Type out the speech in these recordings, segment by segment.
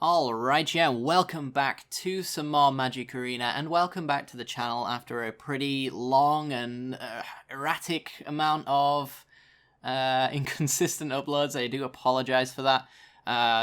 Alright, yeah, welcome back to some more Magic Arena, and welcome back to the channel after a pretty long and erratic amount of inconsistent uploads. I do apologise for that.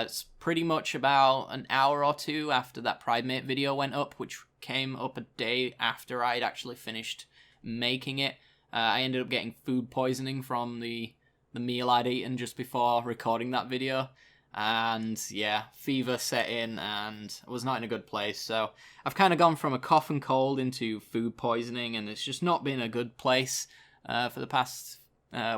It's pretty much about an hour or two after that Primate video went up, which came up a day after I'd actually finished making it. I ended up getting food poisoning from the meal I'd eaten just before recording that video. And yeah, fever set in and I was not in a good place. So I've kind of gone from a cough and cold into food poisoning, and it's just not been a good place for the past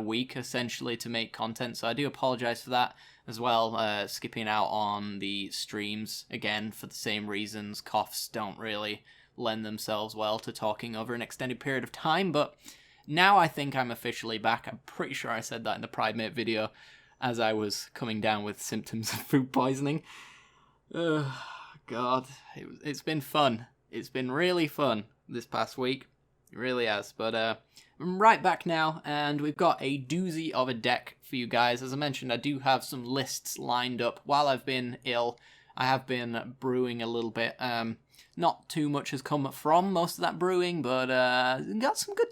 week, essentially, to make content. So I do apologize for that as well. Skipping out on the streams, again, for the same reasons. Coughs don't really lend themselves well to talking over an extended period of time. But now I think I'm officially back. I'm pretty sure I said that in the Primate video, as I was coming down with symptoms of food poisoning. God, it's been fun. It's been really fun this past week. It really has. But I'm right back now, and we've got a doozy of a deck for you guys. As I mentioned, I do have some lists lined up. While I've been ill, I have been brewing a little bit. Not too much has come from most of that brewing, but got some good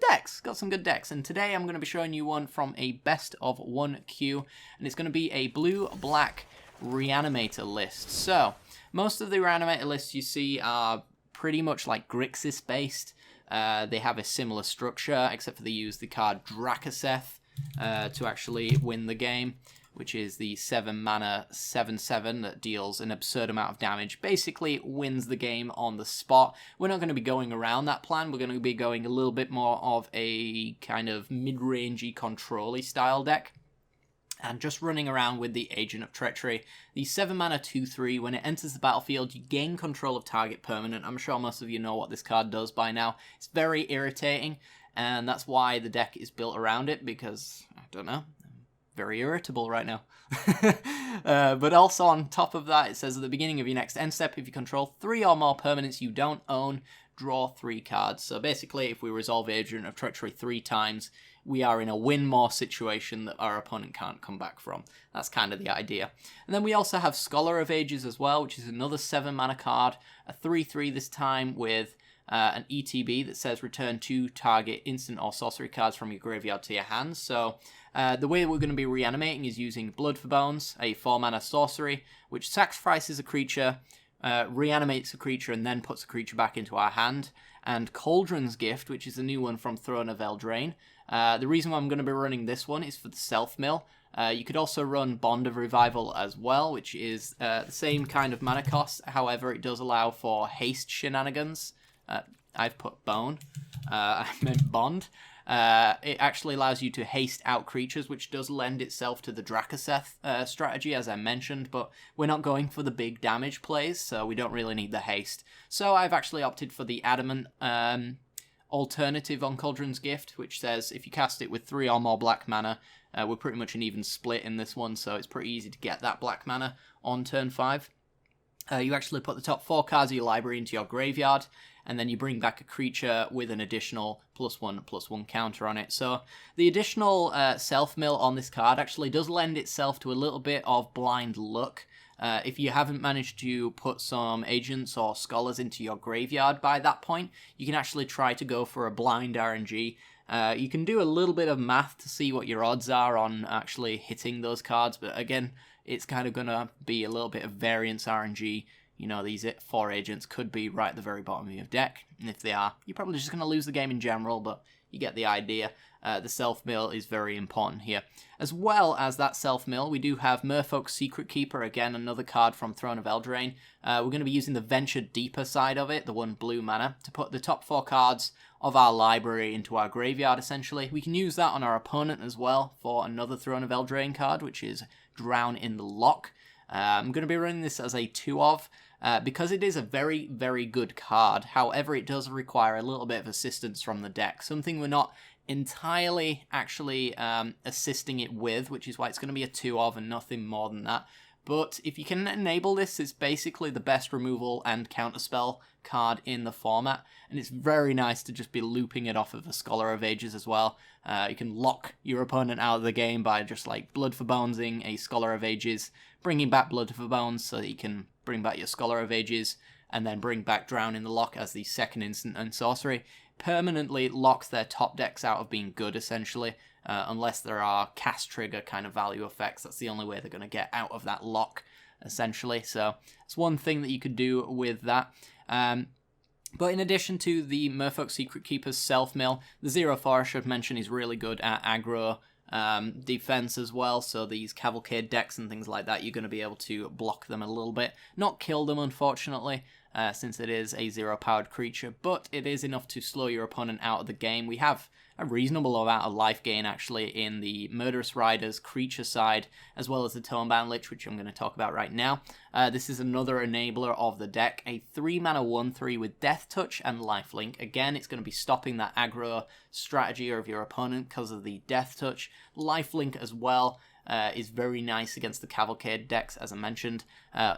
decks. And today I'm going to be showing you one from a best of one queue, and it's going to be a blue-black Reanimator list. So most of the Reanimator lists you see are pretty much like Grixis based. They have a similar structure, except for they use the card Drakaseth to actually win the game, which is the 7-mana 7/7 that deals an absurd amount of damage. Basically wins the game on the spot. We're not going to be going around that plan. We're going to be going a little bit more of a kind of mid-rangey, control-y style deck, and just running around with the Agent of Treachery. The 7-mana 2/3, when it enters the battlefield, you gain control of target permanent. I'm sure most of you know what this card does by now. It's very irritating, and that's why the deck is built around it, because, I don't know, very irritable right now. But also on top of that, it says at the beginning of your next end step, if you control 3 or more permanents you don't own, draw 3 cards. So basically, if we resolve Agent of Treachery 3 times, we are in a win more situation that our opponent can't come back from. That's kind of the idea. And then we also have Scholar of Ages as well, which is another 7-mana card, a 3/3 this time with an ETB that says return 2 target instant or sorcery cards from your graveyard to your hand. So the way we're going to be reanimating is using Blood for Bones, a 4-mana sorcery, which sacrifices a creature, reanimates a creature, and then puts a creature back into our hand. And Cauldron's Gift, which is a new one from Throne of Eldraine. The reason why I'm going to be running this one is for the self-mill. You could also run Bond of Revival as well, which is the same kind of mana cost. However, it does allow for haste shenanigans. I've put Bone. I meant Bond. It actually allows you to haste out creatures, which does lend itself to the Drakaseth strategy, as I mentioned, but we're not going for the big damage plays, so we don't really need the haste. So I've actually opted for the Adamant alternative on Cauldron's Gift, which says if you cast it with 3 or more black mana, we're pretty much an even split in this one, so it's pretty easy to get that black mana on turn 5. You actually put the top 4 cards of your library into your graveyard, and then you bring back a creature with an additional +1/+1 counter on it. So the additional self-mill on this card actually does lend itself to a little bit of blind luck. If you haven't managed to put some agents or scholars into your graveyard by that point, you can actually try to go for a blind RNG. You can do a little bit of math to see what your odds are on actually hitting those cards, but again, it's kind of going to be a little bit of variance RNG. You know, these 4 agents could be right at the very bottom of your deck, and if they are, you're probably just going to lose the game in general, but you get the idea. The self-mill is very important here. As well as that self-mill, we do have Merfolk's Secret Keeper, again, another card from Throne of Eldraine. We're going to be using the Venture Deeper side of it, the 1 blue mana, to put the top 4 cards of our library into our graveyard, essentially. We can use that on our opponent as well for another Throne of Eldraine card, which is Drown in the Lock. I'm going to be running this as a 2-of, because it is a very, very good card. However, it does require a little bit of assistance from the deck, something we're not entirely actually assisting it with, which is why it's going to be a 2-of and nothing more than that. but if you can enable this, it's basically the best removal and counterspell card in the format, and it's very nice to just be looping it off of a Scholar of Ages as well. You can lock your opponent out of the game by just like Blood for Bonesing a Scholar of Ages, bringing back Blood for Bones so that you can bring back your Scholar of Ages, and then bring back Drown in the Lock as the second instant and sorcery. Permanently locks their top decks out of being good, essentially, unless there are cast trigger kind of value effects. That's the only way they're going to get out of that lock, essentially. So it's one thing that you could do with that. But in addition to the Merfolk Secret Keeper's self-mill, the 0-4, I should mention, is really good at aggro defense as well. So these Cavalcade decks and things like that, you're going to be able to block them a little bit. Not kill them, unfortunately, since it is a 0-powered creature, but it is enough to slow your opponent out of the game. We have a reasonable amount of life gain, actually, in the Murderous Rider's creature side, as well as the Tonebound Lich, which I'm going to talk about right now. This is another enabler of the deck, a 3-mana 1/3 with Death Touch and Lifelink. Again, it's going to be stopping that aggro strategy of your opponent because of the Death Touch. Lifelink as well is very nice against the Cavalcade decks, as I mentioned.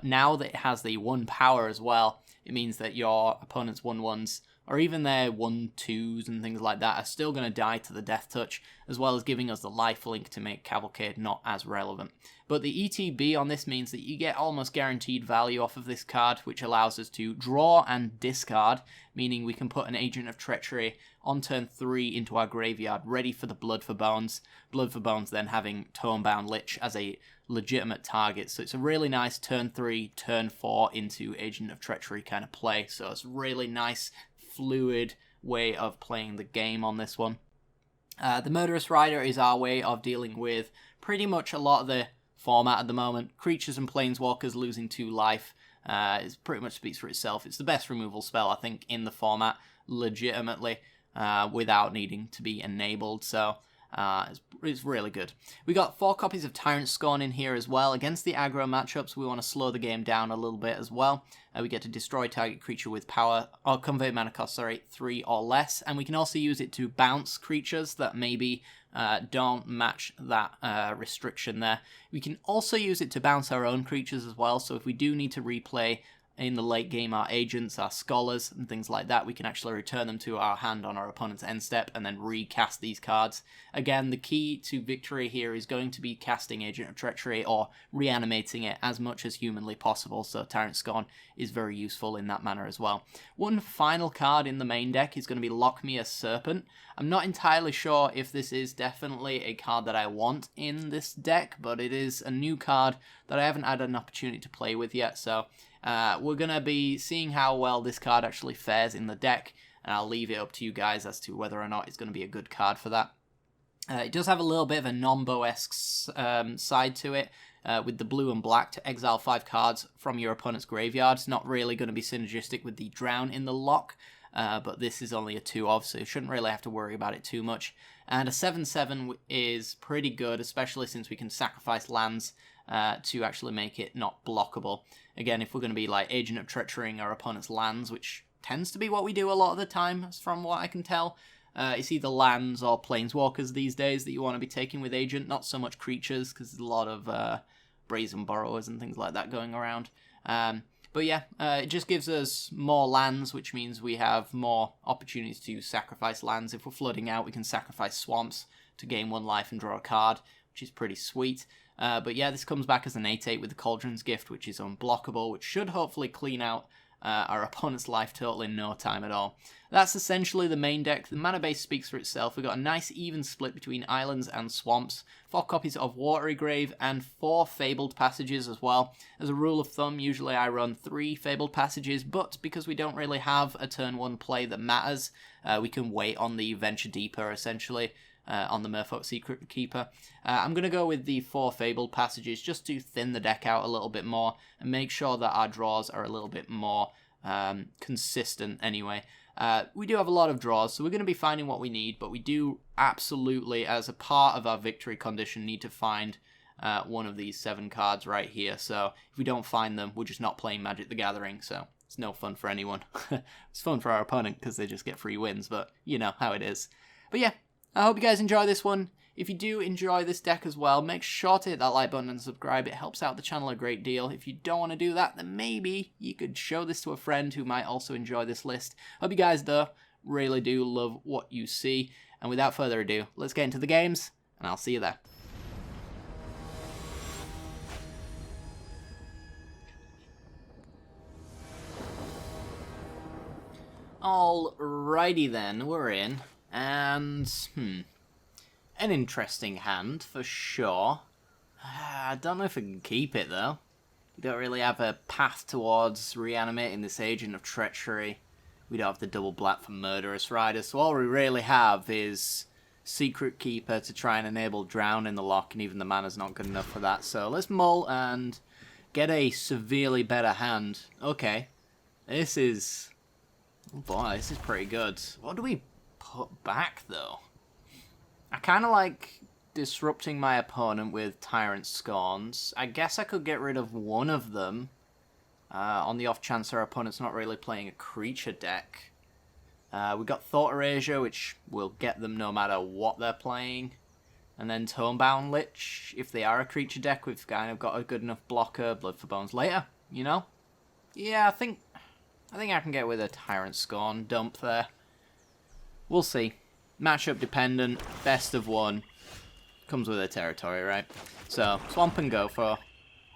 Now that it has the 1 power as well, it means that your opponent's 1/1s, or even their 1/2s and things like that, are still going to die to the Death Touch, as well as giving us the lifelink to make Cavalcade not as relevant. But the ETB on this means that you get almost guaranteed value off of this card, which allows us to draw and discard, meaning we can put an Agent of Treachery on turn 3 into our graveyard, ready for the Blood for Bones. Blood for Bones then having Tonebound Lich as a legitimate target. So it's a really nice turn 3, turn 4 into Agent of Treachery kind of play. So it's really nice, fluid way of playing the game on this one. The Murderous Rider is our way of dealing with pretty much a lot of the format at the moment. Creatures and Planeswalkers losing 2 life. It pretty much speaks for itself. It's the best removal spell, I think, in the format, legitimately, without needing to be enabled. So it's really good. We got 4 copies of Tyrant Scorn in here as well. Against the aggro matchups, we want to slow the game down a little bit as well. We get to destroy target creature with power, or convert mana cost, 3 or less. And we can also use it to bounce creatures that maybe don't match that restriction there. We can also use it to bounce our own creatures as well. So if we do need to replay in the late game our agents, our scholars, and things like that, we can actually return them to our hand on our opponent's end step and then recast these cards. Again, the key to victory here is going to be casting Agent of Treachery or reanimating it as much as humanly possible, so Tyrant Scorn is very useful in that manner as well. One final card in the main deck is going to be Lock Me a Serpent. I'm not entirely sure if this is definitely a card that I want in this deck, but it is a new card that I haven't had an opportunity to play with yet, so we're going to be seeing how well this card actually fares in the deck, and I'll leave it up to you guys as to whether or not it's going to be a good card for that. It does have a little bit of a non-Bo-esque side to it, with the blue and black to exile 5 cards from your opponent's graveyard. It's not really going to be synergistic with the Drown in the Lock, but this is only a 2-of, so you shouldn't really have to worry about it too much. And a 7/7 is pretty good, especially since we can sacrifice lands to actually make it not blockable. Again, if we're going to be like Agent of Treacherying our opponent's lands, which tends to be what we do a lot of the time, from what I can tell, it's either lands or Planeswalkers these days that you want to be taking with Agent, not so much creatures, because there's a lot of Brazen Borrowers and things like that going around. But yeah, it just gives us more lands, which means we have more opportunities to sacrifice lands. If we're flooding out, we can sacrifice swamps to gain 1 life and draw a card, which is pretty sweet. But yeah, this comes back as an 8/8 with the Cauldron's Gift, which is unblockable, which should hopefully clean out our opponent's life total in no time at all. That's essentially the main deck. The mana base speaks for itself. We've got a nice even split between islands and swamps, 4 copies of Watery Grave, and 4 Fabled Passages as well. As a rule of thumb, usually I run 3 Fabled Passages, but because we don't really have a turn 1 play that matters, we can wait on the Venture Deeper, essentially, on the Merfolk Secret Keeper. I'm going to go with the 4 Fabled Passages just to thin the deck out a little bit more and make sure that our draws are a little bit more consistent anyway. We do have a lot of draws, so we're going to be finding what we need, but we do absolutely, as a part of our victory condition, need to find one of these 7 cards right here. So if we don't find them, we're just not playing Magic the Gathering, so it's no fun for anyone. It's fun for our opponent because they just get free wins, but you know how it is. But yeah, I hope you guys enjoy this one. If you do enjoy this deck as well, make sure to hit that like button and subscribe. It helps out the channel a great deal. If you don't want to do that, then maybe you could show this to a friend who might also enjoy this list. Hope you guys, though, really do love what you see. And without further ado, let's get into the games, and I'll see you there. Alrighty then, we're in. And, an interesting hand, for sure. I don't know if I can keep it, though. We don't really have a path towards reanimating this Agent of Treachery. We don't have the double black for Murderous Rider, so all we really have is Secret Keeper to try and enable Drown in the lock, and even the mana's not good enough for that. So let's mull and get a severely better hand. Okay, this is... oh boy, this is pretty good. What do we put back, though? I kind of like disrupting my opponent with Tyrant Scorns. I guess I could get rid of one of them on the off chance our opponent's not really playing a creature deck. We got Thought Erasure, which will get them no matter what they're playing. And then Tonebound Lich. If they are a creature deck, we've kind of got a good enough blocker. Blood for Bones later, you know? Yeah, I think I can get with a Tyrant Scorn dump there. We'll see. Matchup dependent, best of one. Comes with their territory, right? So, swamp and go for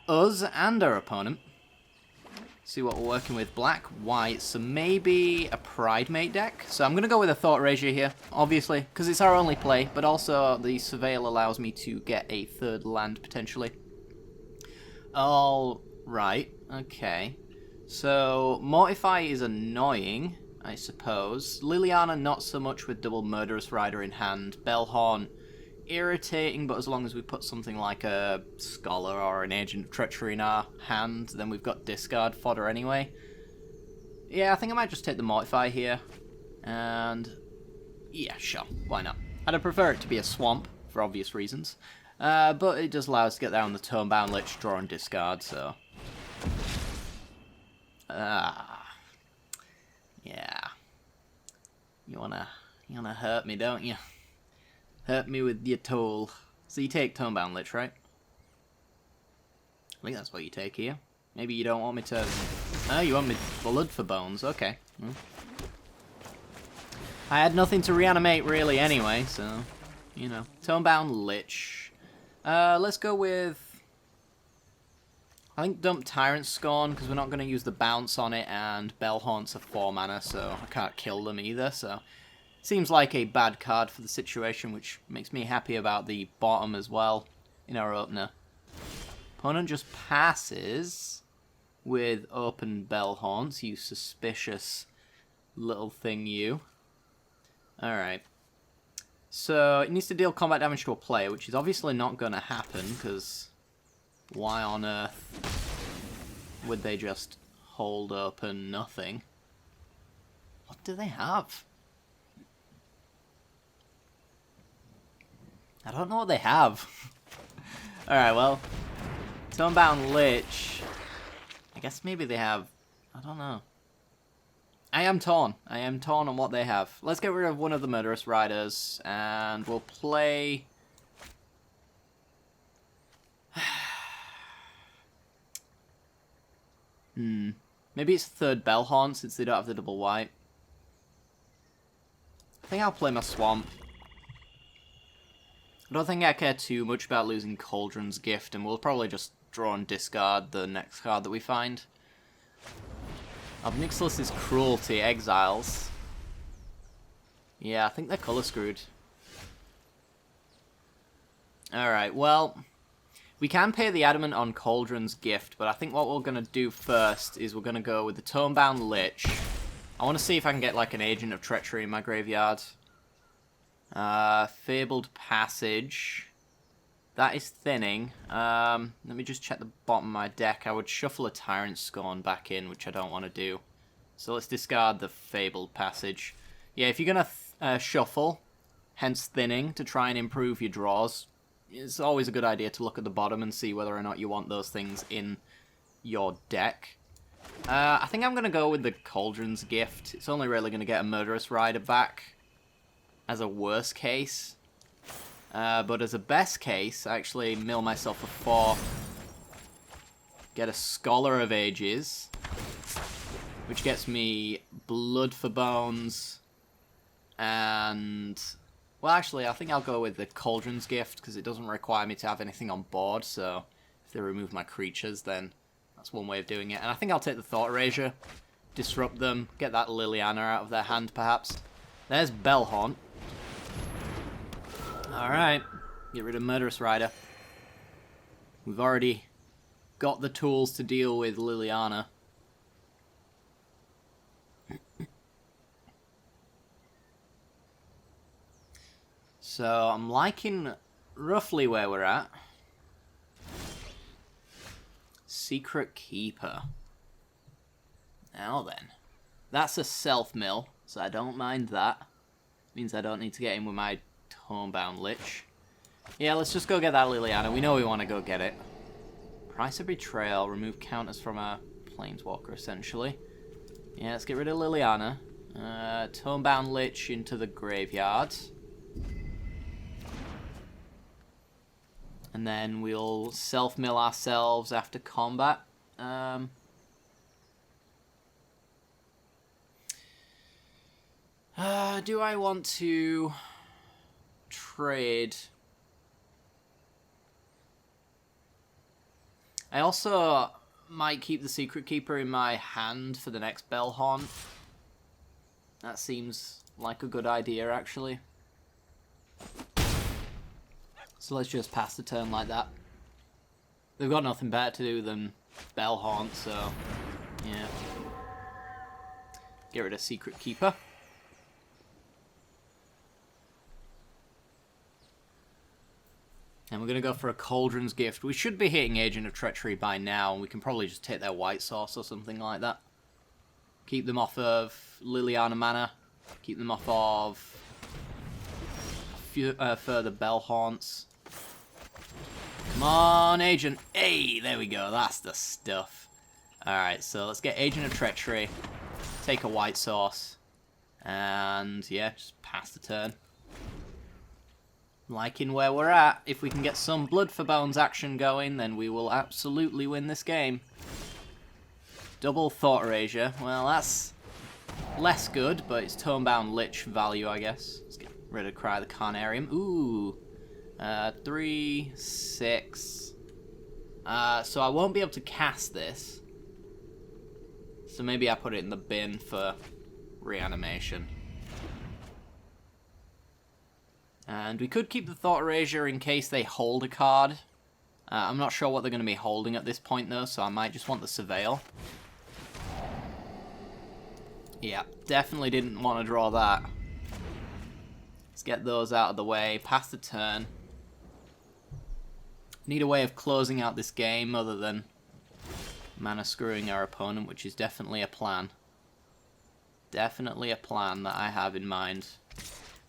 us and our opponent. See what we're working with. Black, white, so maybe a Pridemate deck. So I'm going to go with a Thought Erasure here, obviously, because it's our only play, but also the Surveil allows me to get a third land, potentially. All right, okay. So, Mortify is annoying, I suppose. Liliana, not so much with double Murderous Rider in hand. Bellhorn, irritating, but as long as we put something like a Scholar or an Agent of Treachery in our hand, then we've got discard fodder anyway. Yeah, I think I might just take the Mortify here. And, yeah, sure, why not? I'd prefer it to be a Swamp, for obvious reasons. But it does allow us to get there on the Tonebound Lich, draw and discard, so... yeah. You wanna hurt me, don't you? Hurt me with your tool. So you take Tonebound Lich, right? I think that's what you take here. Maybe you don't want me to... oh, you want me Blood for Bones, okay. I had nothing to reanimate really anyway, so... you know. Tonebound Lich. Let's go with... I think dump Tyrant Scorn, because we're not going to use the bounce on it, and Bellhaun's a 4 mana, so I can't kill them either, so... seems like a bad card for the situation, which makes me happy about the bottom as well, in our opener. Opponent just passes with open Bellhaunts, you suspicious little thing you. Alright. So, it needs to deal combat damage to a player, which is obviously not going to happen, because... why on earth would they just hold open nothing? What do they have? I don't know what they have. Alright, well, Tonebound Lich. I guess maybe they have... I don't know. I am torn. I am torn on what they have. Let's get rid of one of the Murderous Riders, and we'll play... maybe it's third Bellhorn since they don't have the double white. I think I'll play my Swamp. I don't think I care too much about losing Cauldron's Gift, and we'll probably just draw and discard the next card that we find. Obnixilus' Cruelty, Exiles. Yeah, I think they're colour screwed. Alright, well... we can pay the Adamant on Cauldron's Gift, but I think what we're going to do first is we're going to go with the Tonebound Lich. I want to see if I can get like an Agent of Treachery in my graveyard. Fabled Passage. That is thinning. Let me just check the bottom of my deck. I would shuffle a Tyrant Scorn back in, which I don't want to do. So let's discard the Fabled Passage. Yeah, if you're going to shuffle, hence thinning, to try and improve your draws, it's always a good idea to look at the bottom and see whether or not you want those things in your deck. I think I'm going to go with the Cauldron's Gift. It's only really going to get a Murderous Rider back. as a worst case. But as a best case, I actually mill myself a 4. Get a Scholar of Ages, which gets me Blood for Bones, and... Well, actually, I think I'll go with the Cauldron's Gift, because it doesn't require me to have anything on board, so if they remove my creatures, then that's one way of doing it. And I think I'll take the Thought Erasure, disrupt them, get that Liliana out of their hand, perhaps. There's Bellhaunt. Alright, get rid of Murderous Rider. We've already got the tools to deal with Liliana. So, I'm liking roughly where we're at. Secret Keeper. Now then. That's a self-mill, so I don't mind that. Means I don't need to get in with my Homebound Lich. Yeah, let's just go get that Liliana. We know we want to go get it. Price of Betrayal. Remove counters from our Planeswalker, essentially. Yeah, let's get rid of Liliana. Homebound Lich into the graveyard. And then we'll self-mill ourselves after combat. Do I want to trade? I also might keep the Secret Keeper in my hand for the next Bellhaunt. That seems like a good idea, actually. So let's just pass the turn like that. They've got nothing better to do than Bellhaunt, so yeah. Get rid of Secret Keeper. And we're going to go for a Cauldron's Gift. We should be hitting Agent of Treachery by now, and we can probably just take their white source or something like that. Keep them off of Liliana mana. Keep them off of further Bellhaunts. Come on, Agent. Hey, there we go. That's the stuff. Alright, so let's get Agent of Treachery. Take a white source. And, yeah, just pass the turn. Liking where we're at. If we can get some Blood for Bones action going, then we will absolutely win this game. Double Thought Erasure. Well, that's less good, but it's Homebound Lich value, I guess. Let's get rid of Cry the Carnarium. Ooh. 3, 6. So I won't be able to cast this. So maybe I put it in the bin for reanimation. And we could keep the Thought Erasure in case they hold a card. I'm not sure what they're going to be holding at this point, though, so I might just want the Surveil. Yeah, definitely didn't want to draw that. Let's get those out of the way, pass the turn. Need a way of closing out this game other than mana screwing our opponent, which is definitely a plan. Definitely a plan that I have in mind.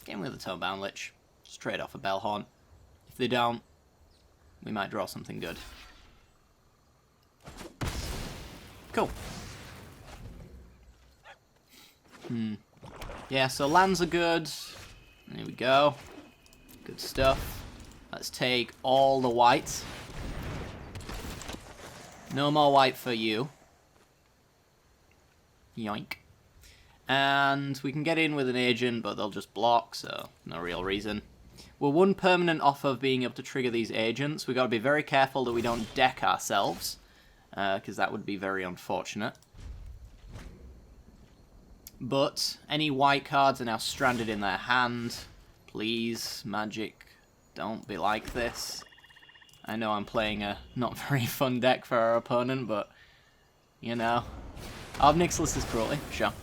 Game with the Homebound Lich. Just trade off a Bellhaunt. If they don't, we might draw something good. Cool. Yeah, so lands are good. There we go. Good stuff. Let's take all the white. No more white for you. Yoink. And we can get in with an agent, but they'll just block, so no real reason. We're one permanent off of being able to trigger these agents. We've got to be very careful that we don't deck ourselves, because that would be very unfortunate. But any white cards are now stranded in their hand. Please, Magic, don't be like this. I know I'm playing a not very fun deck for our opponent, but, you know. Of Nixilis' Cruelty, sure.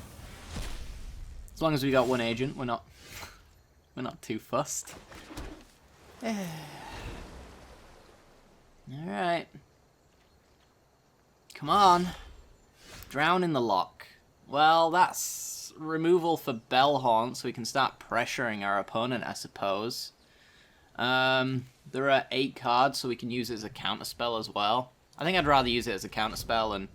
As long as we got one agent, we're not too fussed. Alright. Come on. Drown in the Lock. Well, that's removal for Bellhaunt, so we can start pressuring our opponent, I suppose. There are 8 cards, so we can use it as a counterspell as well. I think I'd rather use it as a counterspell and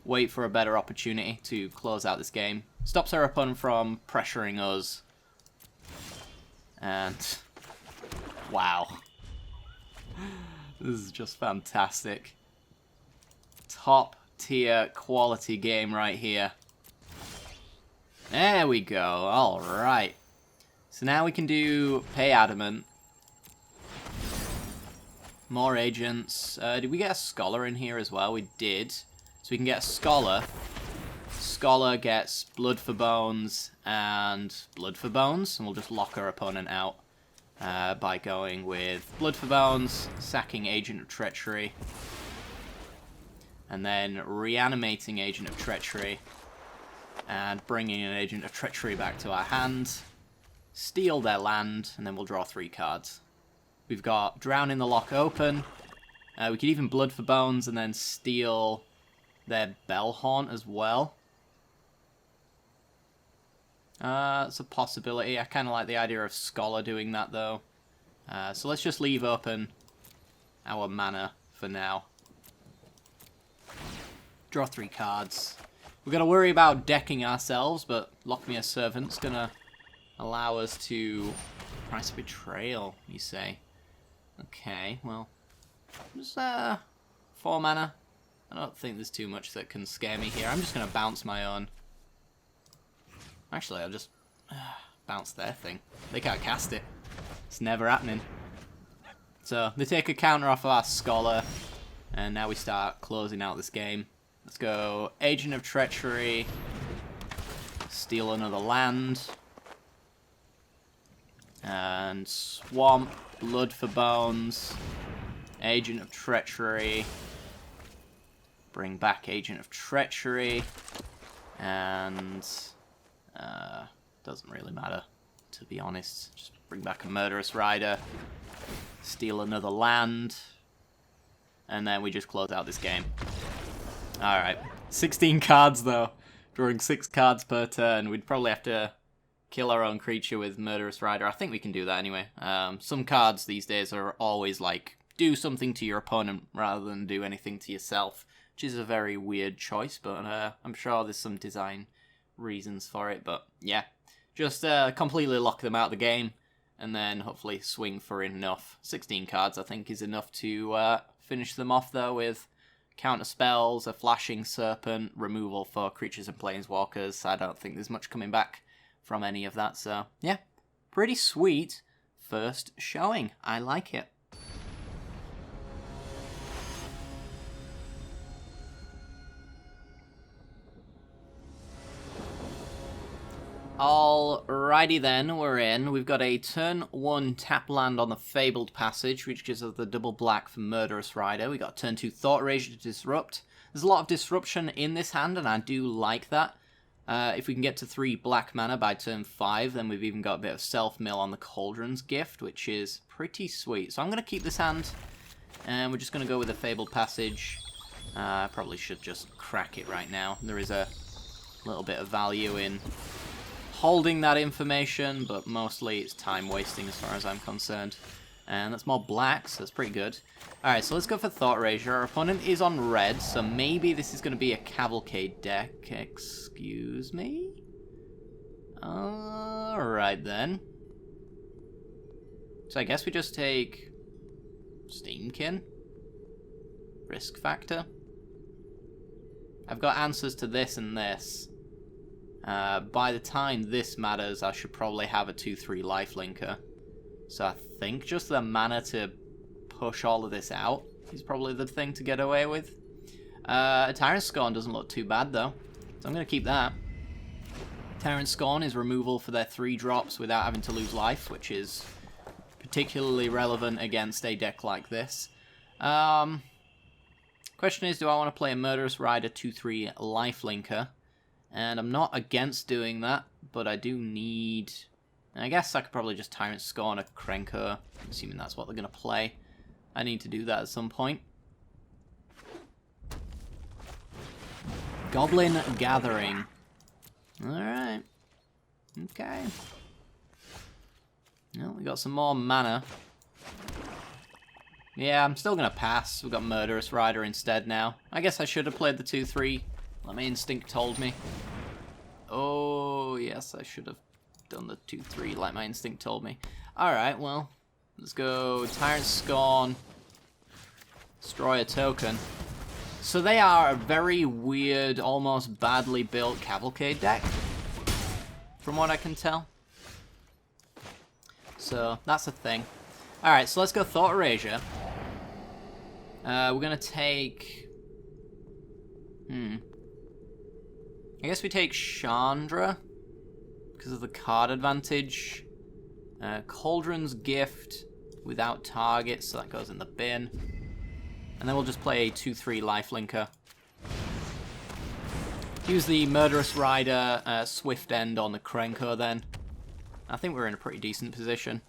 wait for a better opportunity to close out this game. Stops our opponent from pressuring us And wow. This is just fantastic. Top tier quality game right here. There we go. Alright. So now we can do Pay Adamant. More agents. Did we get a Scholar in here as well? We did. So we can get a Scholar. Scholar gets Blood for Bones and Blood for Bones. And we'll just lock our opponent out by going with Blood for Bones, sacking Agent of Treachery, and then reanimating Agent of Treachery, and bringing an Agent of Treachery back to our hand, steal their land, and then we'll draw 3 cards. We've got Drown in the Lock open. We could even Blood for Bones and then steal their Bellhaunt as well. It's a possibility. I kind of like the idea of Scholar doing that, though. So let's just leave open our mana for now. Draw 3 cards. We're going to worry about decking ourselves, but Lock Me a Servant's going to allow us to Price of Betrayal, you say. Okay, well, just 4 mana. I don't think there's too much that can scare me here. I'm just going to bounce my own. Actually, I'll just bounce their thing. They can't cast it. It's never happening. So, they take a counter off of our Scholar, and now we start closing out this game. Let's go Agent of Treachery, steal another land, and Swamp, Blood for Bones, Agent of Treachery, bring back Agent of Treachery, and doesn't really matter, to be honest. Just bring back a Murderous Rider, steal another land, and then we just close out this game. Alright, 16 cards though, drawing 6 cards per turn. We'd probably have to kill our own creature with Murderous Rider. I think we can do that anyway. Some cards these days are always like, do something to your opponent rather than do anything to yourself, which is a very weird choice, but I'm sure there's some design reasons for it. But yeah, just completely lock them out of the game, and then hopefully swing for enough. 16 cards I think is enough to finish them off though, with counter spells, a Flashing Serpent, removal for creatures and planeswalkers. I don't think there's much coming back from any of that, so yeah, pretty sweet first showing. I like it. Alrighty then, we're in. We've got a turn 1 tap land on the Fabled Passage, which gives us the double black for Murderous Rider. We got turn 2 Thought Erasure to disrupt. There's a lot of disruption in this hand, and I do like that. If we can get to 3 black mana by turn 5, then we've even got a bit of self-mill on the Cauldron's Gift, which is pretty sweet. So I'm going to keep this hand, and we're just going to go with the Fabled Passage. I probably should just crack it right now. There is a little bit of value in holding that information, but mostly it's time wasting as far as I'm concerned. And that's more black, so that's pretty good. Alright, so let's go for Thought Erasure. Our opponent is on red, so maybe this is going to be a Cavalcade deck. Excuse me? Alright then. So I guess we just take Steamkin? Risk Factor? I've got answers to this and this. By the time this matters, I should probably have a 2/3 lifelinker. So I think just the mana to push all of this out is probably the thing to get away with. Tyrant Scorn doesn't look too bad though, so I'm going to keep that. Tyrant Scorn is removal for their 3 drops without having to lose life, which is particularly relevant against a deck like this. Question is, do I want to play a Murderous Rider 2/3 lifelinker? And I'm not against doing that, but I do need... I guess I could probably just Tyrant Scorn a Krenko, assuming that's what they're going to play. I need to do that at some point. Goblin Gathering. Alright. Okay. Well, we got some more mana. Yeah, I'm still going to pass. We've got Murderous Rider instead now. I guess I should have played the 2/3. Like my instinct told me. Oh, yes, I should have done the 2-3 like my instinct told me. Alright, well, let's go Tyrant Scorn, destroy a token. So they are a very weird, almost badly built Cavalcade deck, from what I can tell. So, that's a thing. Alright, so let's go Thought Erasure. We're gonna take... I guess we take Chandra, because of the card advantage. Cauldron's Gift, without target, so that goes in the bin. And then we'll just play a 2-3 lifelinker. Use the Murderous Rider Swift End on the Krenko then. I think we're in a pretty decent position.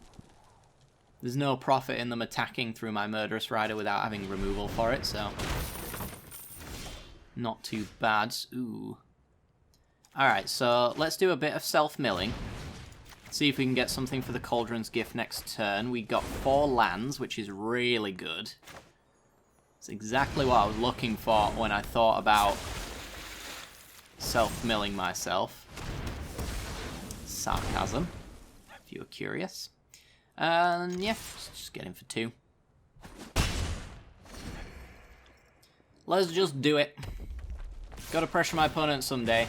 There's no profit in them attacking through my Murderous Rider without having removal for it, so... not too bad. Ooh. Alright, so let's do a bit of self-milling. See if we can get something for the Cauldron's Gift next turn. We got 4 lands, which is really good. It's exactly what I was looking for when I thought about self-milling myself. Sarcasm, if you were curious. And yeah, just get in for 2. Let's just do it. Gotta pressure my opponent someday.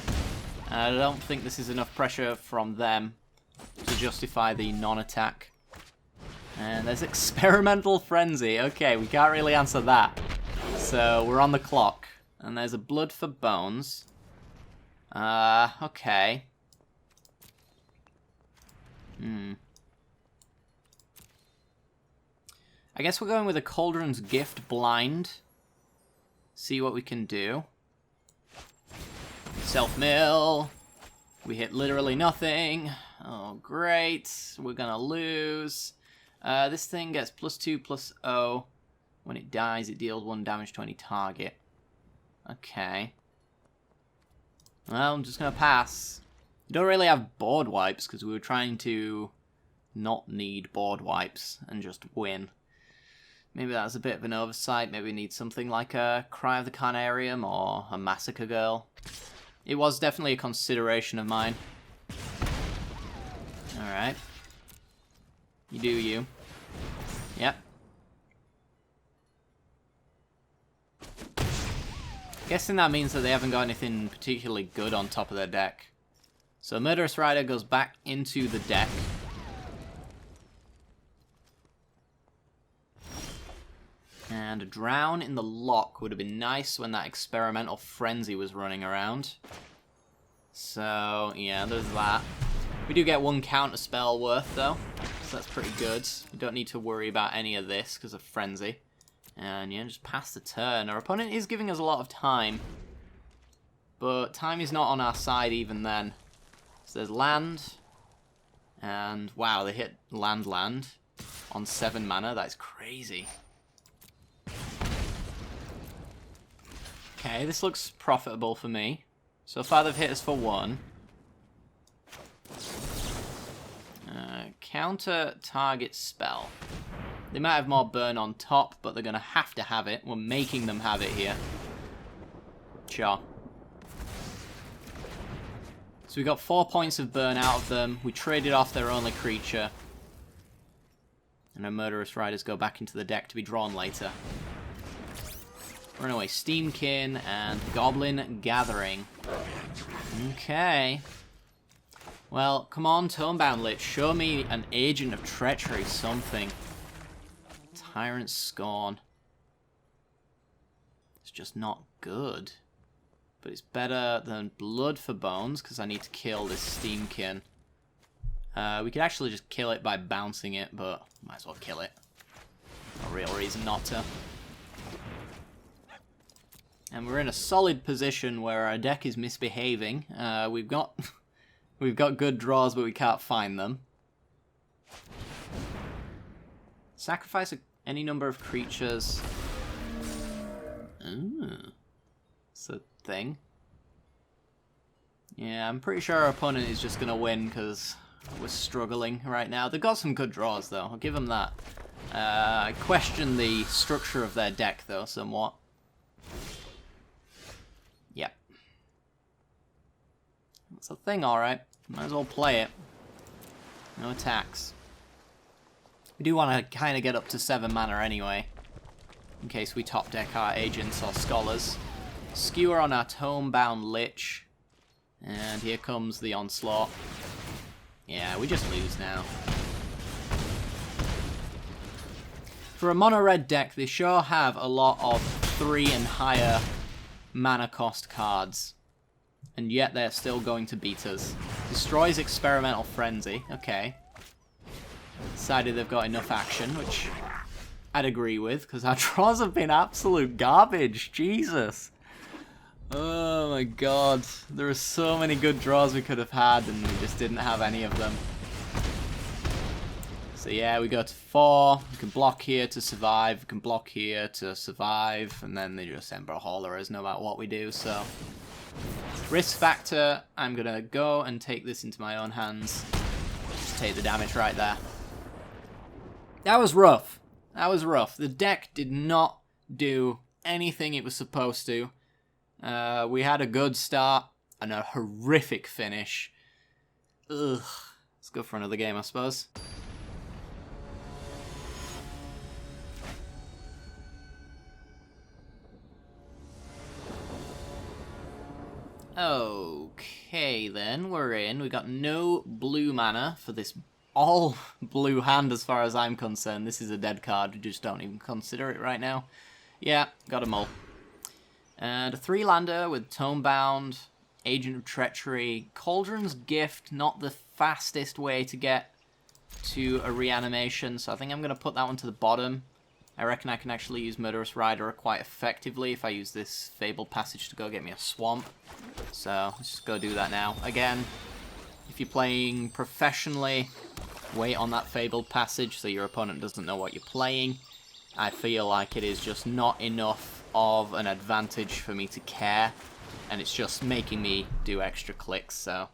I don't think this is enough pressure from them to justify the non-attack. And there's Experimental Frenzy. Okay, we can't really answer that. So we're on the clock. And there's a Blood for Bones. Okay. I guess we're going with a Cauldron's Gift blind. See what we can do. Self-mill. We hit literally nothing. Oh, great. We're gonna lose. This thing gets +2/+0. When it dies, it deals 1 damage to any target. Okay. Well, I'm just gonna pass. We don't really have board wipes, because we were trying to not need board wipes and just win. Maybe that's a bit of an oversight. Maybe we need something like a Cry of the Carnarium or a Massacre Girl. It was definitely a consideration of mine. Alright. You do you. Yep. Guessing that means that they haven't got anything particularly good on top of their deck. So Murderous Rider goes back into the deck. And a Drown in the Lock would have been nice when that Experimental Frenzy was running around. So, yeah, there's that. We do get 1 counter spell worth, though. So that's pretty good. We don't need to worry about any of this because of Frenzy. And, yeah, just pass the turn. Our opponent is giving us a lot of time. But time is not on our side even then. So there's land. And, wow, they hit land on 7 mana. That's crazy. Okay, this looks profitable for me. So far they've hit us for 1. Counter target spell. They might have more burn on top, but they're going to have it. We're making them have it here. Sure. So we got 4 points of burn out of them. We traded off their only creature. And our Murderous Riders go back into the deck to be drawn later. Run away Steamkin and Goblin Gathering. Okay. Well, come on, Tonebound Lich. Show me an Agent of Treachery, something. Tyrant Scorn. It's just not good. But it's better than Blood for Bones, because I need to kill this Steamkin. We could actually just kill it by bouncing it, but might as well kill it. No real reason not to. And we're in a solid position where our deck is misbehaving. We've got good draws, but we can't find them. Sacrifice any number of creatures. Ooh. It's a thing. Yeah, I'm pretty sure our opponent is just going to win because we're struggling right now. They've got some good draws, though. I'll give them that. I question the structure of their deck, though, somewhat. Yep. That's a thing, alright. Might as well play it. No attacks. We do want to kind of get up to 7 mana anyway, in case we top deck our agents or scholars. Skewer on our Tome-bound Lich. And here comes the onslaught. Yeah, we just lose now. For a mono-red deck, they sure have a lot of 3 and higher mana cost cards. And yet they're still going to beat us. Destroys Experimental Frenzy. Okay. Decided they've got enough action, which I'd agree with, because our draws have been absolute garbage. Jesus. Oh my god. There are so many good draws we could have had, and we just didn't have any of them. So yeah, we go to 4. We can block here to survive. We can block here to survive. And then they just Ember Hauler us no matter what we do, so... Risk factor, I'm going to go and take this into my own hands. Just take the damage right there. That was rough. That was rough. The deck did not do anything it was supposed to. We had a good start and a horrific finish. Ugh. Let's go for another game, I suppose. Okay, then, we're in. We got no blue mana for this all blue hand as far as I'm concerned. This is a dead card. We just don't even consider it right now. Yeah, got a mull. And a 3-lander with Tome-bound, Agent of Treachery, Cauldron's Gift, not the fastest way to get to a reanimation, so I think I'm going to put that one to the bottom. I reckon I can actually use Murderous Rider quite effectively if I use this Fabled Passage to go get me a Swamp. So, let's just go do that now. Again, if you're playing professionally, wait on that Fabled Passage so your opponent doesn't know what you're playing. I feel like it is just not enough of an advantage for me to care, and it's just making me do extra clicks, so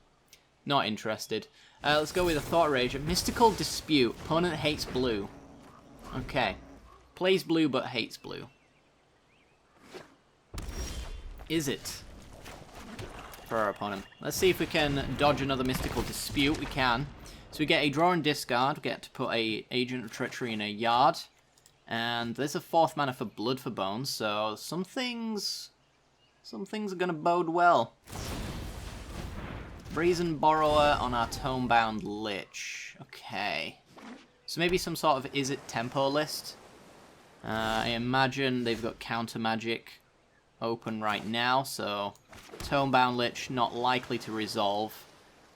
not interested. Let's go with a Thought Rage. Mystical Dispute. Opponent hates blue. Okay. Plays blue but hates blue. Izzet for our opponent. Let's see if we can dodge another Mystical Dispute. We can. So we get a draw and discard. We get to put a Agent of Treachery in a yard. And there's a 4th mana for Blood for Bones, so some things are going to bode well. Brazen Borrower on our Tome-bound Lich. Okay. So maybe some sort of Izzet tempo list. I imagine they've got counter magic open right now, so Tome-bound Lich not likely to resolve.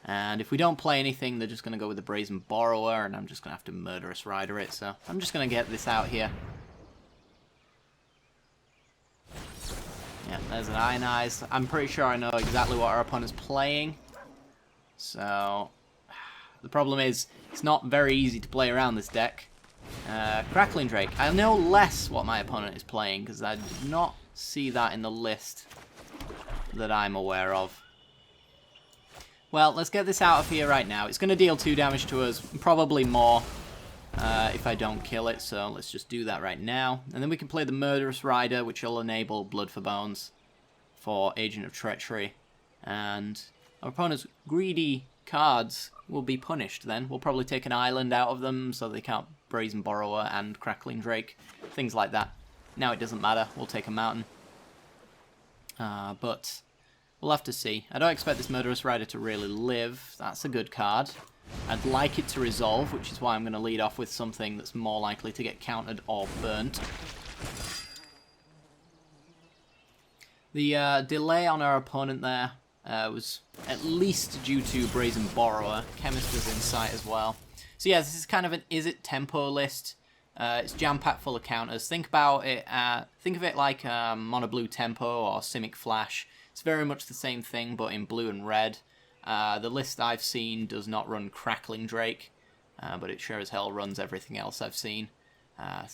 And if we don't play anything, they're just going to go with the Brazen Borrower, and I'm just going to have to Murderous Rider it, so I'm just going to get this out here. Yeah, there's an Ionize. I'm pretty sure I know exactly what our opponent's playing. So, the problem is, it's not very easy to play around this deck. Crackling Drake. I know less what my opponent is playing, because I did not see that in the list that I'm aware of. Well, let's get this out of here right now. It's going to deal 2 damage to us, probably more if I don't kill it, so let's just do that right now. And then we can play the Murderous Rider, which will enable Blood for Bones for Agent of Treachery. And our opponent's greedy cards will be punished then. We'll probably take an island out of them so they can't Brazen Borrower and Crackling Drake, things like that. Now it doesn't matter, we'll take a mountain. But we'll have to see. I don't expect this Murderous Rider to really live. That's a good card. I'd like it to resolve, which is why I'm going to lead off with something that's more likely to get countered or burnt. The delay on our opponent there was at least due to Brazen Borrower. Chemist was in sight as well. So yeah, this is kind of an Izzet tempo list. It's jam-packed full of counters. Think about it. Think of it like Mono Blue Tempo or Simic Flash. It's very much the same thing, but in blue and red. The list I've seen does not run Crackling Drake, but it sure as hell runs everything else I've seen.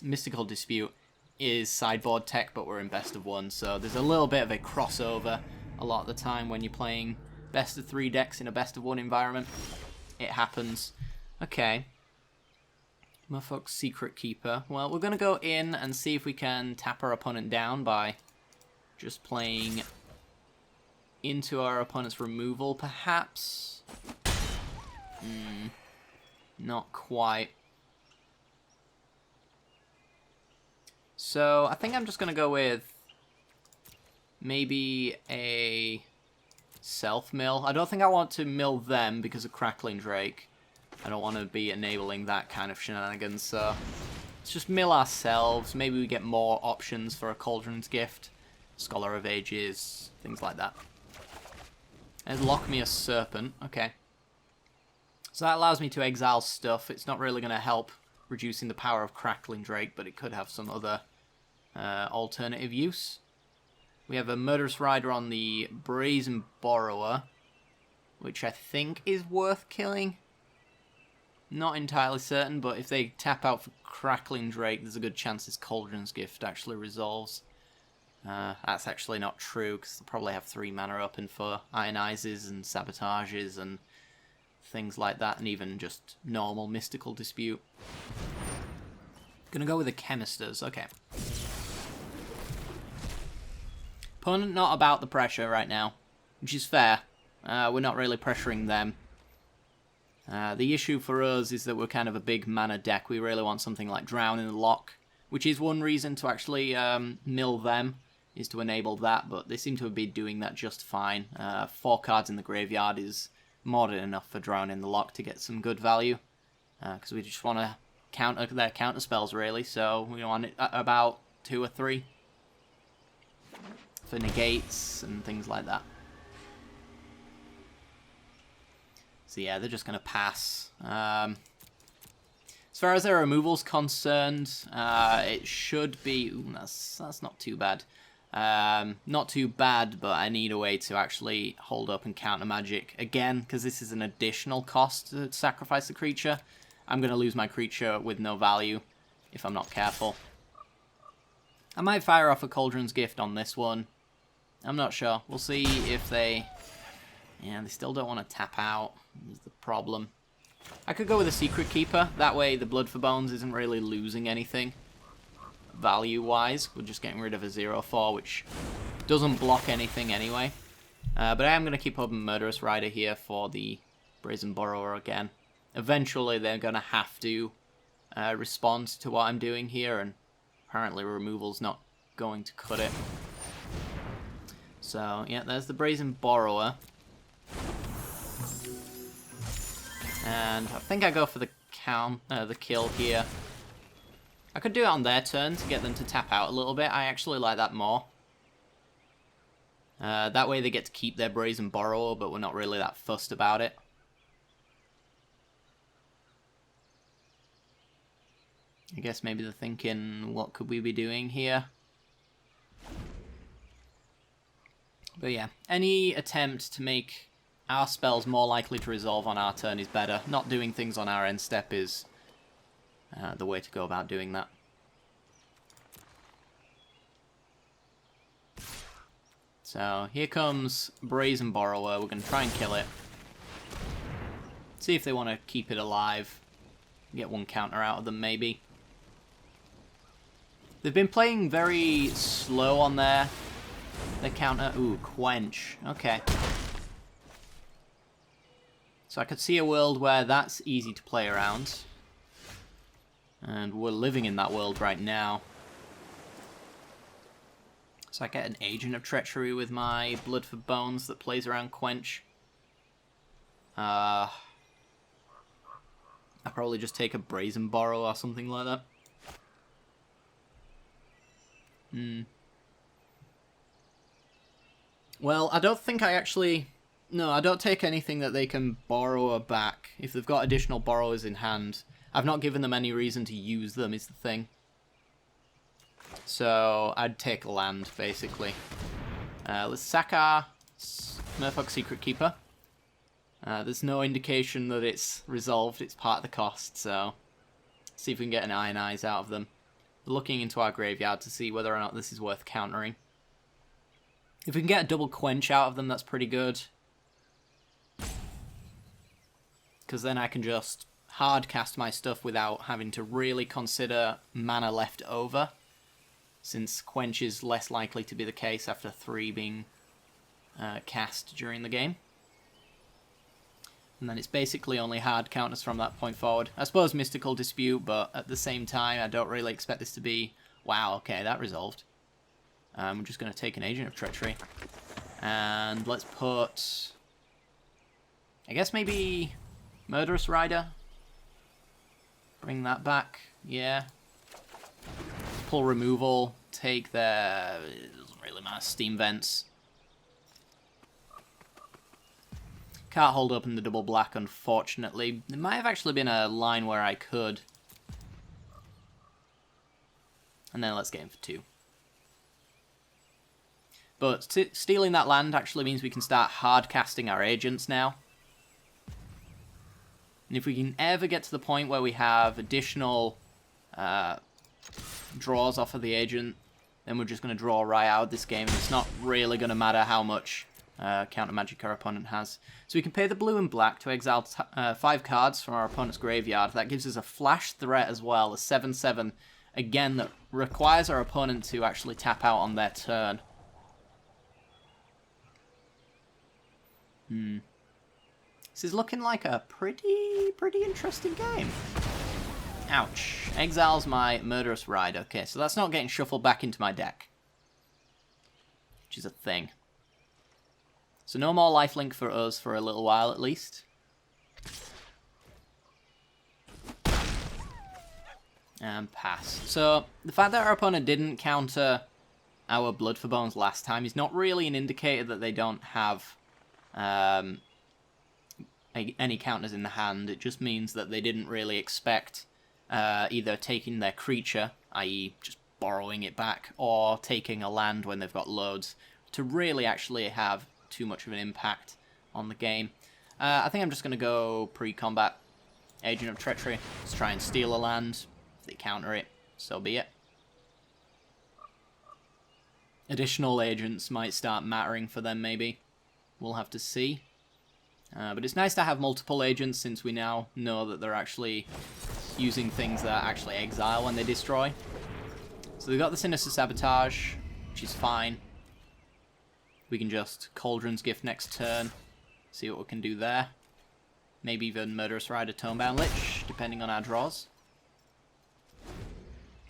Mystical Dispute is sideboard tech, but we're in best of 1, so there's a little bit of a crossover a lot of the time when you're playing best of 3 decks in a best of 1 environment. It happens. Okay. Murfolk's Secret Keeper. Well, we're going to go in and see if we can tap our opponent down by just playing into our opponent's removal, perhaps. Not quite. So I think I'm just going to go with maybe a self-mill. I don't think I want to mill them because of Crackling Drake. I don't want to be enabling that kind of shenanigans, so let's just mill ourselves. Maybe we get more options for a Cauldron's Gift, Scholar of Ages, things like that. And lock me a Serpent, okay. So that allows me to exile stuff. It's not really going to help reducing the power of Crackling Drake, but it could have some other alternative use. We have a Murderous Rider on the Brazen Borrower, which I think is worth killing. Not entirely certain, but if they tap out for Crackling Drake, there's a good chance this Cauldron's Gift actually resolves. That's actually not true, because they'll probably have 3 mana open for Ionizes and Sabotages and things like that, and even just normal Mystical Dispute. Gonna go with the Chemisters, okay. Opponent not about the pressure right now, which is fair. We're not really pressuring them. The issue for us is that we're kind of a big mana deck. We really want something like Drown in the Lock, which is one reason to actually mill them, is to enable that, but they seem to be doing that just fine. 4 cards in the graveyard is more than enough for Drown in the Lock to get some good value, because we just want to counter their counter spells, really, so we want it about 2 or 3 for negates and things like that. So yeah, they're just going to pass. As far as their removal's concerned, it should be... Ooh, that's not too bad. Not too bad, but I need a way to actually hold up and counter magic. Again, because this is an additional cost to sacrifice the creature, I'm going to lose my creature with no value if I'm not careful. I might fire off a Cauldron's Gift on this one. I'm not sure. We'll see if they... Yeah, they still don't want to tap out. Is the problem. I could go with a Secret Keeper. That way the Blood for Bones isn't really losing anything value-wise. We're just getting rid of a 0/4, which doesn't block anything anyway. But I am going to keep up Murderous Rider here for the Brazen Borrower again. Eventually they're going to have to respond to what I'm doing here, and apparently removal's not going to cut it. So, yeah, there's the Brazen Borrower. And I think I go for the kill here. I could do it on their turn to get them to tap out a little bit. I actually like that more. That way they get to keep their Brazen Borrower, but we're not really that fussed about it. I guess maybe they're thinking, what could we be doing here? But yeah, any attempt to make our spells more likely to resolve on our turn is better. Not doing things on our end step is the way to go about doing that. So here comes Brazen Borrower. We're going to try and kill it. See if they want to keep it alive. Get one counter out of them, maybe. They've been playing very slow on their counter. Ooh, Quench. Okay. So I could see a world where that's easy to play around. And we're living in that world right now. So I get an Agent of Treachery with my Blood for Bones that plays around Quench. I'll probably just take a Brazen Borrow or something like that. Well, I don't think I actually... No, I don't take anything that they can borrow back. If they've got additional borrowers in hand, I've not given them any reason to use them, is the thing. So, I'd take land, basically. Let's sack our Merfolk Secret Keeper. There's no indication that it's resolved, it's part of the cost, so... See if we can get an Ionize out of them. We're looking into our graveyard to see whether or not this is worth countering. If we can get a double Quench out of them, that's pretty good. Because then I can just hard cast my stuff without having to really consider mana left over. Since Quench is less likely to be the case after 3 being cast during the game. And then it's basically only hard counters from that point forward. I suppose Mystical Dispute, but at the same time, I don't really expect this to be... Wow, okay, that resolved. We're just going to take an Agent of Treachery. And let's put... I guess maybe Murderous Rider. Bring that back, yeah. Pull removal, take their... It doesn't really matter, Steam Vents. Can't hold up in the double black, unfortunately. There might have actually been a line where I could. And then let's get him for 2. But stealing that land actually means we can start hard casting our agents now. And if we can ever get to the point where we have additional draws off of the agent, then we're just going to draw right out of this game. And it's not really going to matter how much counter magic our opponent has. So we can pay the blue and black to exile 5 cards from our opponent's graveyard. That gives us a flash threat as well, a 7/7, again, that requires our opponent to actually tap out on their turn. This is looking like a pretty interesting game. Ouch. Exiles my Murderous Rider. Okay, so that's not getting shuffled back into my deck. Which is a thing. So no more lifelink for us for a little while at least. And pass. So the fact that our opponent didn't counter our Blood for Bones last time is not really an indicator that they don't have any counters in the hand. It just means that they didn't really expect either taking their creature, i.e. just borrowing it back, or taking a land when they've got loads, to really actually have too much of an impact on the game. I think I'm just going to go pre-combat Agent of Treachery. Let's try and steal a land. If they counter it, so be it. Additional agents might start mattering for them, maybe. We'll have to see. But it's nice to have multiple agents, since we now know that they're actually using things that actually exile when they destroy. So they've got the Sinister Sabotage, which is fine. We can just Cauldron's Gift next turn, see what we can do there. Maybe even Murderous Rider, Tonebound Lich, depending on our draws.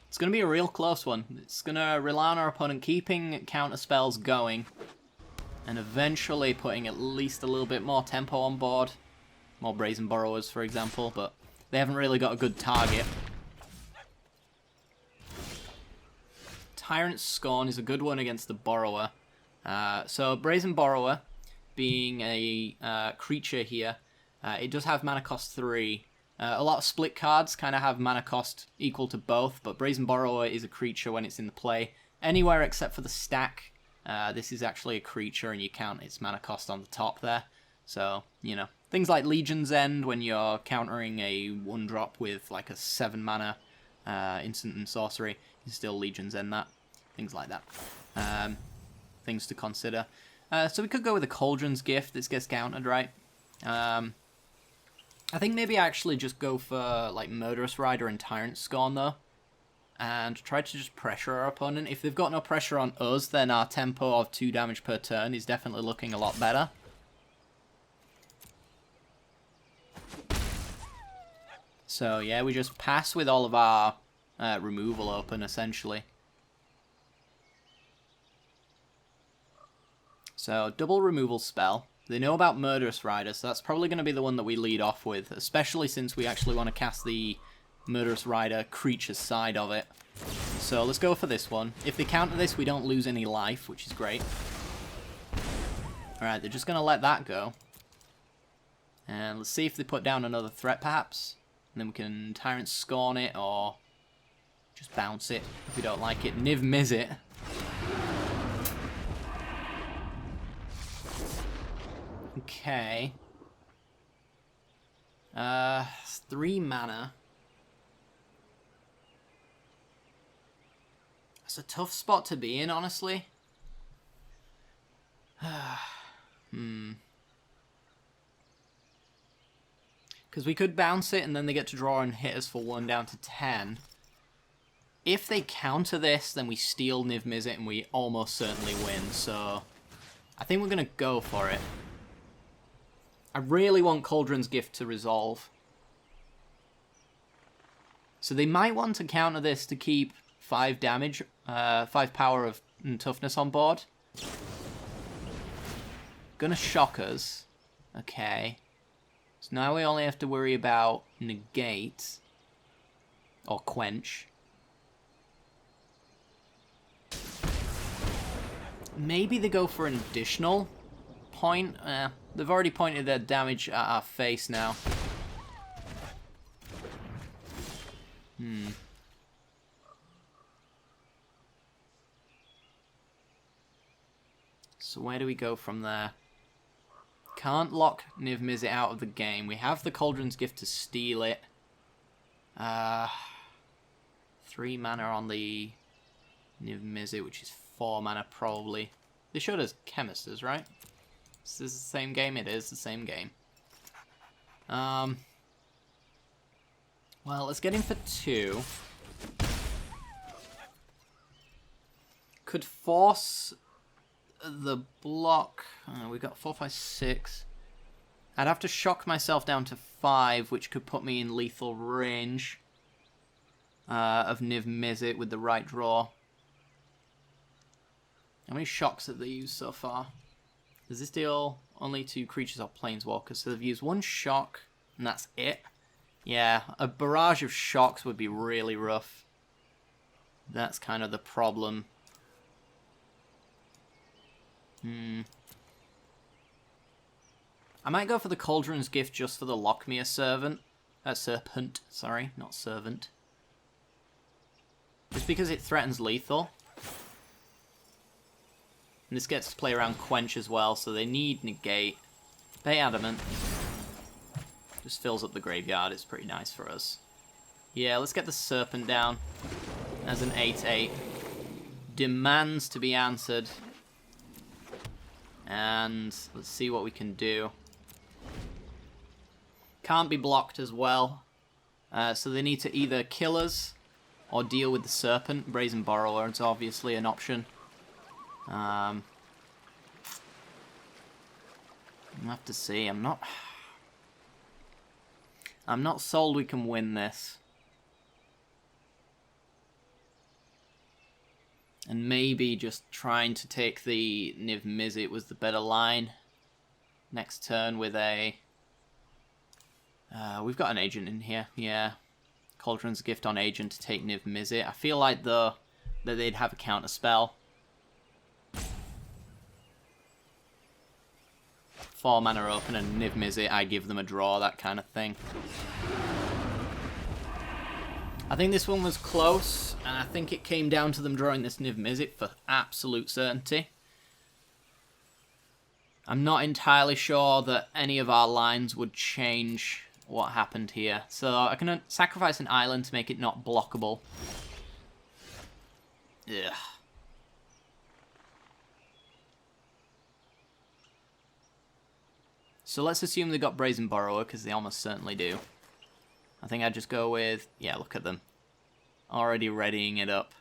It's going to be a real close one. It's going to rely on our opponent keeping counter spells going, and eventually putting at least a little bit more tempo on board. More Brazen Borrowers, for example, but they haven't really got a good target. Tyrant's Scorn is a good one against the Borrower. So Brazen Borrower, being a creature here, it does have mana cost 3. A lot of split cards kind of have mana cost equal to both, but Brazen Borrower is a creature when it's in the play. Anywhere except for the stack, this is actually a creature and you count its mana cost on the top there. So, you know, things like Legion's End when you're countering a 1-drop with like a 7 mana instant and sorcery, you still Legion's End that. Things like that. Things to consider. So we could go with a Cauldron's Gift. This gets countered, right? I think maybe I actually just go for like Murderous Rider and Tyrant Scorn though, and try to just pressure our opponent. If they've got no pressure on us, then our tempo of 2 damage per turn is definitely looking a lot better. So yeah, we just pass with all of our removal open essentially. So double removal spell. They know about Murderous Rider, so that's probably going to be the one that we lead off with, especially since we actually want to cast the Murderous Rider creature side of it. So let's go for this one. If they counter this, we don't lose any life, which is great. Alright, they're just going to let that go. And let's see if they put down another threat, perhaps. And then we can Tyrant Scorn it, or just bounce it if we don't like it. Niv Mizzet. Okay. 3 mana. It's a tough spot to be in, honestly. Because we could bounce it and then they get to draw and hit us for 1 down to 10. If they counter this, then we steal Niv Mizzet and we almost certainly win, so I think we're going to go for it. I really want Cauldron's Gift to resolve. So they might want to counter this to keep 5 damage, 5 power of and toughness on board. Gonna shock us. Okay. So now we only have to worry about negate. Or quench. Maybe they go for an additional point. They've already pointed their damage at our face now. So where do we go from there? Can't lock Niv Mizzet out of the game. We have the Cauldron's Gift to steal it. 3 mana on the Niv Mizzet, which is 4 mana probably. They showed us Chemisters, right? Is this the same game? It is the same game. Well, let's get in for 2. Could force the block. We got 4, 5, 6. I'd have to shock myself down to 5, which could put me in lethal range of Niv Mizzet with the right draw. How many shocks have they used so far? Does this deal only to creatures or planeswalkers? So they've used 1 shock, and that's it. Yeah, a barrage of shocks would be really rough. That's kind of the problem. I might go for the Cauldron's Gift just for the Lock Me a Serpent. Serpent, sorry, not servant. Just because it threatens lethal. And this gets to play around Quench as well, so they need negate. Bay Adamant. Just fills up the graveyard, it's pretty nice for us. Yeah, let's get the Serpent down as an 8/8. Demands to be answered. And let's see what we can do. Can't be blocked as well. So they need to either kill us or deal with the Serpent. Brazen Borrower is obviously an option. I'll have to see. I'm not sold we can win this. And maybe just trying to take the Niv Mizzet was the better line. Next turn with a... we've got an agent in here, yeah. Cauldron's Gift on agent to take Niv Mizzet. I feel like, though, that they'd have a counter spell. 4 mana open and Niv Mizzet, I give them a draw, that kind of thing. I think this one was close, and I think it came down to them drawing this Niv Mizzet for absolute certainty. I'm not entirely sure that any of our lines would change what happened here. So I can sacrifice an island to make it not blockable. Ugh. So let's assume they got Brazen Borrower, because they almost certainly do. I think I'd just go with... Yeah, look at them. Already readying it up.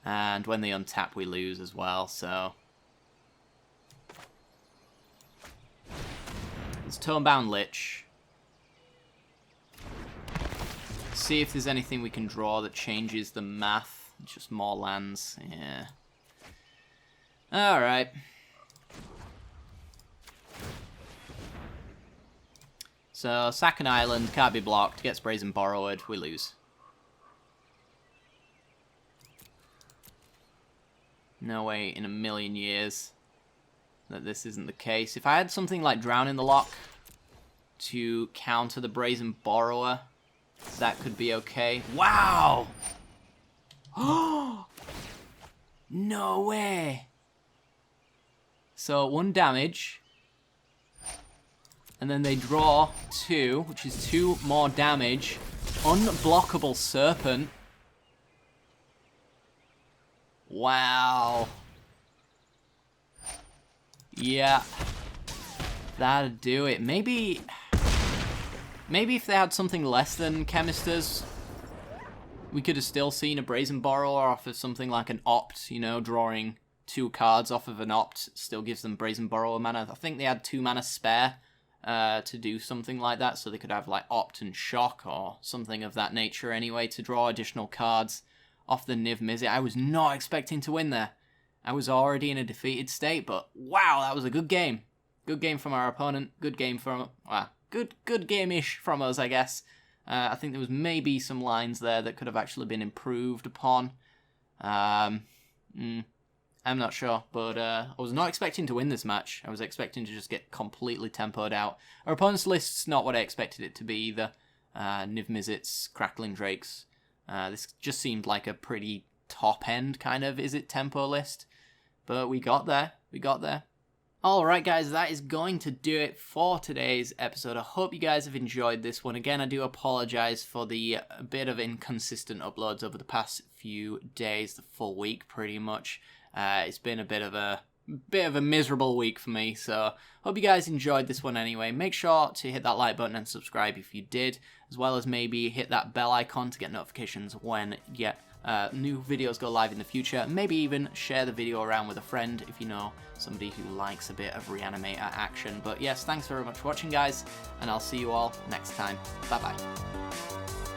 And when they untap, we lose as well, so... It's Tonebound Lich. See if there's anything we can draw that changes the math. It's just more lands, yeah. Alright. So, sack an island, can't be blocked, gets Brazen Borrowed, we lose. No way in a million years that this isn't the case. If I had something like Drown in the Lock to counter the Brazen Borrower, that could be okay. Wow! No way! So, 1 damage. And then they draw 2, which is 2 more damage. Unblockable Serpent. Wow. Yeah. That'd do it. Maybe if they had something less than Chemisters, we could have still seen a Brazen Borrower off of something like an Opt, you know, drawing 2 cards off of an opt still gives them Brazen Borrower mana. I think they had 2 mana spare to do something like that, so they could have like opt and shock or something of that nature anyway to draw additional cards off the Niv Mizzet. I was not expecting to win there. I was already in a defeated state, but wow, that was a good game. Good game from our opponent. Good game from... good game-ish from us, I guess. I think there was maybe some lines there that could have actually been improved upon. I'm not sure, but I was not expecting to win this match. I was expecting to just get completely tempoed out. Our opponent's list's not what I expected it to be either. Niv Mizzet's, Crackling Drakes. This just seemed like a pretty top-end kind of Izzet tempo list. But we got there. We got there. Alright guys, that is going to do it for today's episode. I hope you guys have enjoyed this one. Again, I do apologise for the bit of inconsistent uploads over the past few days, the full week pretty much. It's been a bit of a miserable week for me, so hope you guys enjoyed this one anyway. Make sure to hit that like button and subscribe if you did, as well as maybe hit that bell icon to get notifications when new videos go live in the future. Maybe even share the video around with a friend if you know somebody who likes a bit of Reanimator action. But yes, thanks very much for watching guys, and I'll see you all next time. Bye bye.